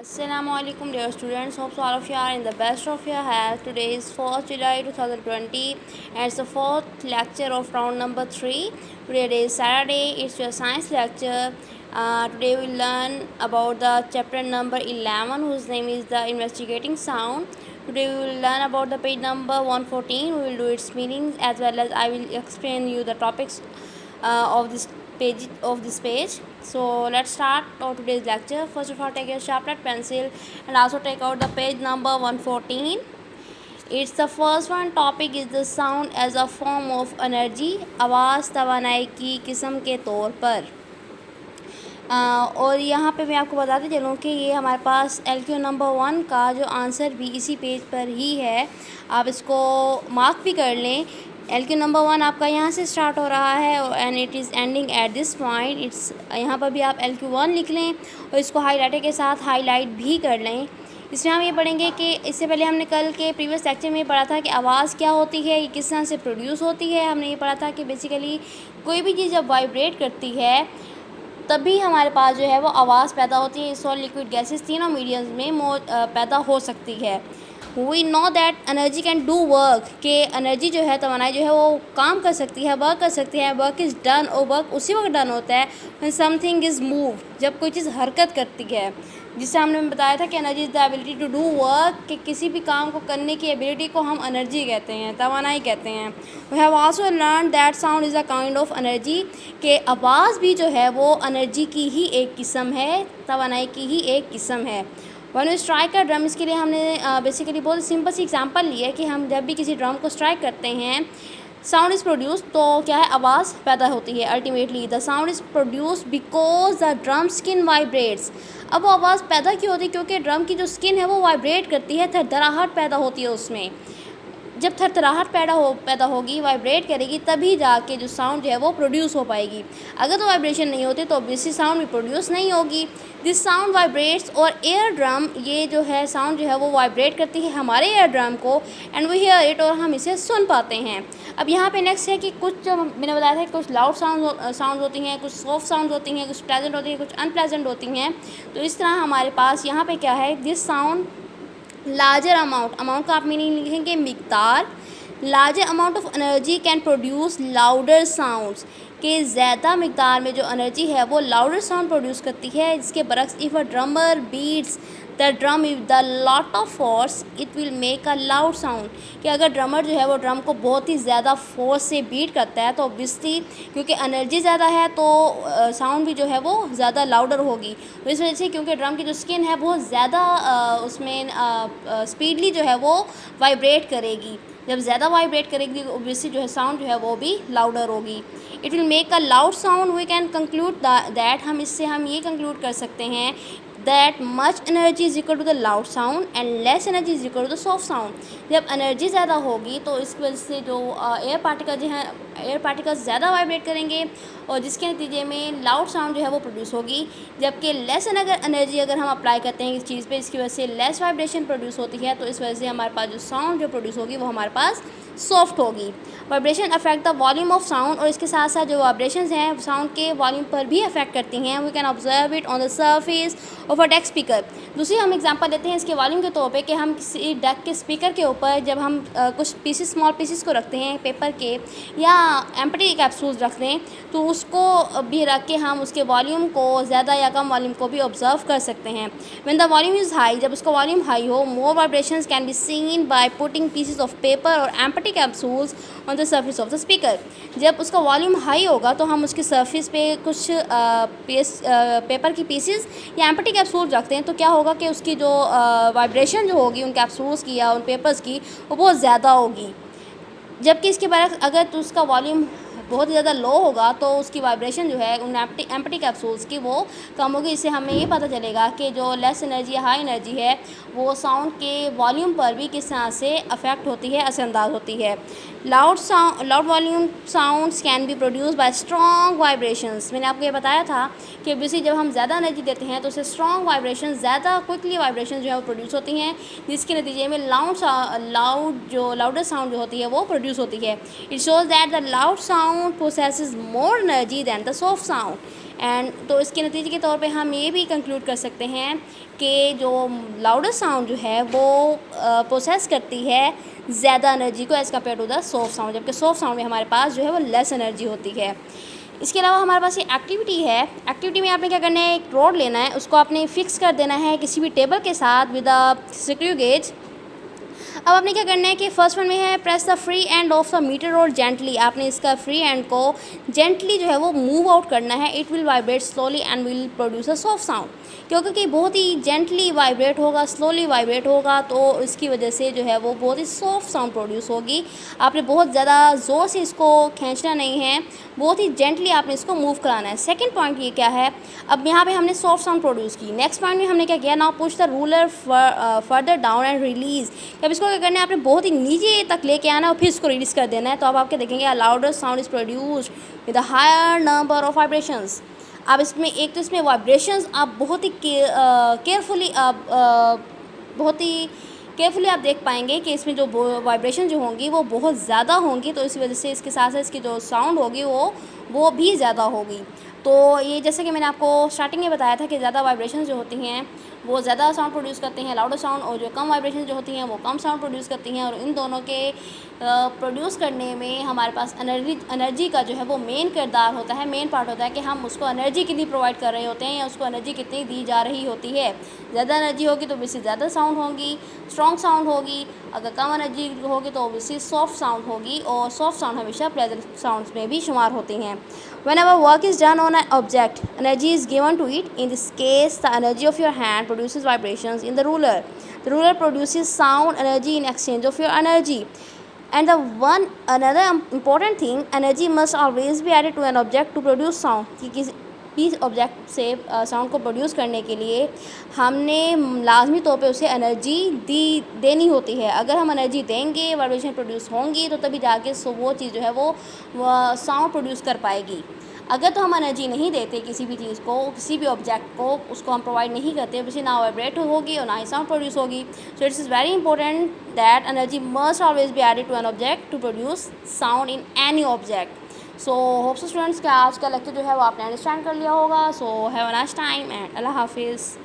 Assalamualaikum dear students, hope all of you are in the best of your health. Today is 4th July 2020 and it's the 4th lecture of round number 3. Today is Saturday, it's your science lecture. Today we will learn about the chapter number 11 whose name is the investigating sound. Today we will learn about the page number 114. We will do its meanings as well as I will explain you the topics of this page. So let's start our today's lecture. First of all, take your sharpener pencil and also take out the page number 114. It's the first one. Topic is the sound as a form of energy. आवाज़ तवानाई की किस्म के तौर पर। और यहाँ पे मैं आपको बताते चलूँ कि ये हमारे पास LQ नंबर 1 का जो आंसर भी इसी पेज पर ही है, आप इसको मार्क भी कर लें। LQ नंबर 1 आपका यहाँ से स्टार्ट हो रहा है and it is ending at this point. It's यहाँ पर भी आप LQ 1 लिख लें और इसको हाईलाइटर के साथ हाईलाइट भी कर लें। इसमें हम ये पढ़ेंगे कि इससे पहले हमने कल के प्रीवियस लेक्चर में पढ़ा था कि आवाज़ क्या होती है, ये किस तरह से प्रोड्यूस होती है। हमने ये पढ़ा था कि बेसिकली कोई भी चीज़ जब वाइब्रेट करती है तभी हमारे पास जो है वो आवाज़ पैदा होती है। सॉलिड, लिक्विड, गैसेस तीनों मीडियम्स में पैदा हो सकती है। We know that energy can do work, कि एनर्जी जो है, तवानाई जो है वो काम कर सकती है, वर्क कर सकती है। वर्क इज़ डन, और वर्क उसी वक्त डन होता है व्हेन समथिंग इज़ मूव, जब कोई चीज़ हरकत करती है। जिससे हमने बताया था कि energy is the ability to do work, कि किसी भी काम को करने की एबिलिटी को हम एनर्जी कहते हैं, तवानाई कहते हैं। We have also learn that sound is a kind of energy, कि आवाज़ भी जो है वो एनर्जी की ही एक किस्म है, तवानाई की ही एक किस्म है। When we strike a drum, इसके लिए हमने बेसिकली बहुत सिंपल सी एग्जांपल ली है कि हम जब भी किसी ड्रम को स्ट्राइक करते हैं, साउंड इज़ प्रोड्यूस, तो क्या है, आवाज़ पैदा होती है। Ultimately the sound is produce because the drum skin vibrates. अब वो आवाज़ पैदा क्यों होती है? क्योंकि ड्रम की जो स्किन है वो वाइब्रेट करती है, थरथराहट पैदा होती है उसमें। जब थरथराहट पैदा होगी, वाइब्रेट करेगी, तभी जाके जो साउंड जो है वो प्रोड्यूस हो पाएगी। अगर तो वाइब्रेशन नहीं होती तो ऑब्वियसली साउंड भी प्रोड्यूस नहीं होगी। दिस साउंड वाइब्रेट्स, और एयर ड्रम, ये जो है साउंड जो है वो वाइब्रेट करती है हमारे एयर ड्रम को, एंड वी हियर इट, और हम इसे सुन पाते हैं। अब यहाँ पे नेक्स्ट है कि कुछ जो मैंने बताया था, कुछ लाउड साउंड होती हैं, कुछ सॉफ्ट साउंड होती हैं, कुछ प्लेजेंट होती हैं, कुछ अनप्लेजेंट होती हैं। तो इस तरह हमारे पास यहाँ पे क्या है, दिस साउंड लार्जर अमाउंट का आप मीनिंग लिखेंगे मिकदार। Larger amount of energy can produce louder sounds, के ज़्यादा मिकदार में जो एनर्जी है वो लाउडर साउंड प्रोड्यूस करती है। इसके बरक्स, if a drummer beats the drum with the lot of force it will make a loud sound, कि अगर ड्रमर जो है वो ड्रम को बहुत ही ज़्यादा फोर्स से बीट करता है तो ऑब्वियसली क्योंकि एनर्जी ज़्यादा है तो साउंड भी जो है वो ज़्यादा लाउडर होगी। तो इस वजह से क्योंकि ड्रम की जो स्किन है बहुत ज़्यादा उसमें स्पीडली जो है वो वाइब्रेट करेगी। जब ज़्यादा वाइब्रेट करेगी तो ऑब्वियसली जो है साउंड जो है वो भी लाउडर होगी। It will make a loud sound. We can conclude that, हम इससे हम ये कंक्लूड कर सकते हैं that much energy is equal to the loud sound and less energy is equal to the soft sound. जब एनर्जी ज़्यादा होगी तो इस वजह से जो एयर पार्टिकल जो हैं, एयर पार्टिकल्स ज़्यादा वाइब्रेट करेंगे और जिसके नतीजे में लाउड साउंड जो है वो प्रोड्यूस होगी। जबकि लेस एनर्जी अगर हम अप्लाई करते हैं इस चीज़ पे, इसकी वजह से लेस वाइब्रेशन प्रोड्यूस होती है, तो इस वजह से हमारे पास जो साउंड जो प्रोड्यूस होगी वो हमारे पास सॉफ्ट होगी। Vibration affect the volume of sound, और इसके साथ साथ जो वाइब्रेशंस हैं साउंड के वॉल्यूम पर भी अफेक्ट करती हैं। We can observe it on the surface of a deck speaker. दूसरी हम एग्जांपल लेते हैं इसके वॉल्यूम के तौर पे, कि हम किसी डेक के स्पीकर के ऊपर जब हम कुछ पीसेस, स्मॉल पीसेस को रखते हैं पेपर के, या एम्प्टी कैप्सूल्स रख दें, तो उसको भी रख के हम उसके वॉल्यूम को ज़्यादा या कम वॉल्यूम को भी ऑब्जर्व कर सकते हैं। When the volume is high, जब उसका वॉल्यूम हाई हो, more vibrations can be seen by putting pieces of paper और empty capsules on the surface of the speaker. जब उसका वॉल्यूम हाई होगा तो हम उसके सरफेस पे कुछ पेपर की पीसेस या एम्प्टी कैप्सूल रखते हैं, तो क्या होगा कि उसकी जो वाइब्रेशन जो होगी उन कैप्सूल्स की या उन पेपर्स की, वो बहुत ज़्यादा होगी। जबकि इसके बाद अगर तो उसका वॉल्यूम बहुत ज़्यादा लो होगा तो उसकी वाइब्रेशन जो है उन एम्प्टी कैप्सूल्स की वो कम होगी। इससे हमें ये पता चलेगा कि जो लेस एनर्जी या हाई एनर्जी है वो साउंड के वॉल्यूम पर भी किस तरह से अफेक्ट होती है, असरअंदाज होती है। Loud volume sounds can be produce by strong vibrations. मैंने आपको ये बताया था कि ऑब्वियसली जब हम ज़्यादा एनर्जी देते हैं तो उससे स्ट्रॉन्ग वाइब्रेशन, ज़्यादा क्विकली वाइब्रेशन जो है वो प्रोड्यूस होती हैं, जिसके नतीजे में लाउडर साउंड जो होती है वो प्रोड्यूस होती है। It shows that the loud sound possesses more energy than the soft sound, and तो इसके नतीजे के तौर पे हम ये भी कंक्लूड कर सकते हैं कि जो लाउडर साउंड जो है वो प्रोसेस करती है ज़्यादा एनर्जी को as compare to the soft sound, जबकि सॉफ्ट साउंड में हमारे पास जो है वो लेस एनर्जी होती है। इसके अलावा हमारे पास ये एक्टिविटी है। एक्टिविटी में आपने क्या करना है, एक रॉड लेना है, उसको आपने फिक्स कर देना है किसी भी टेबल के साथ विद अ स्क्रू गेज। अब आपने क्या करना है कि फर्स्ट वन में है press the free end of the metre rod gently. आपने इसका फ्री एंड को जेंटली जो है वो मूव आउट करना है। It will vibrate slowly and will produce a soft sound, क्योंकि बहुत ही जेंटली वाइब्रेट होगा, स्लोली वाइब्रेट होगा, तो इसकी वजह से जो है वो बहुत ही सॉफ्ट साउंड प्रोड्यूस होगी। आपने बहुत ज़्यादा ज़ोर से इसको खींचना नहीं है, बहुत ही जेंटली आपने इसको मूव कराना है। सेकंड पॉइंट ये क्या है, अब यहाँ पे हमने सॉफ्ट साउंड प्रोड्यूस की। नेक्स्ट पॉइंट में हमने क्या किया, now push the ruler further down and release. अब इसको क्या करना है, आपने बहुत ही नीचे तक लेके आना और फिर इसको रिलीज़ कर देना है। तो अब आपके देखेंगे a louder sound is produced with a higher number of vibrations. अब इसमें एक तो इसमें वाइब्रेशंस आप बहुत ही केयरफुली आप देख पाएंगे कि इसमें जो वाइब्रेशन जो होंगी वो बहुत ज़्यादा होंगी, तो इस वजह से इसके साथ साथ इसकी जो साउंड होगी वो भी ज़्यादा होगी। तो ये जैसे कि मैंने आपको स्टार्टिंग में बताया था कि ज़्यादा वाइब्रेशन जो होती हैं वो ज़्यादा साउंड प्रोड्यूस करते हैं, लाउडर साउंड, और जो कम वाइब्रेशन जो होती हैं वो कम साउंड प्रोड्यूस करती हैं। और इन दोनों के प्रोड्यूस करने में हमारे पास एनर्जी का जो है वो मेन किरदार होता है, मेन पार्ट होता है कि हम उसको एनर्जी कितनी प्रोवाइड कर रहे होते हैं या उसको एनर्जी कितनी दी जा रही होती है। ज़्यादा एनर्जी होगी तो ऑब्वियसली ज़्यादा साउंड होगी, स्ट्रॉन्ग साउंड होगी। अगर कम एनर्जी होगी तो ऑब्वियसली सॉफ्ट साउंड होगी, और सॉफ्ट साउंड हमेशा प्लेजेंट साउंड्स में भी शुमार होती हैं। Whenever work is done on an object, energy is given to it. In this case, the energy of your hand produces vibrations in the ruler. The ruler produces sound energy in exchange of your energy. And another important thing, energy must always be added to an object to produce sound. कि किसी भी object से sound को produce करने के लिए हमने लाजमी तौर पे उसे एनर्जी देनी होती है। अगर हम एनर्जी देंगे, वाइब्रेशन प्रोड्यूस होंगी, तो तभी जाके वो चीज़ जो है वो साउंड प्रोड्यूस कर पाएगी। अगर तो हम एनर्जी नहीं देते किसी भी चीज़ को, किसी भी ऑब्जेक्ट को, उसको हम प्रोवाइड नहीं करते, वैसे ना वाइब्रेट होगी और ना ही साउंड प्रोड्यूस होगी। So it's is very important that energy must always be added to an object to produce sound in any object. So hopes students का आज का लेक्चर जो है वो आपने अंडरस्टैंड कर लिया होगा। So have a nice time and अल्लाह हाफिज़।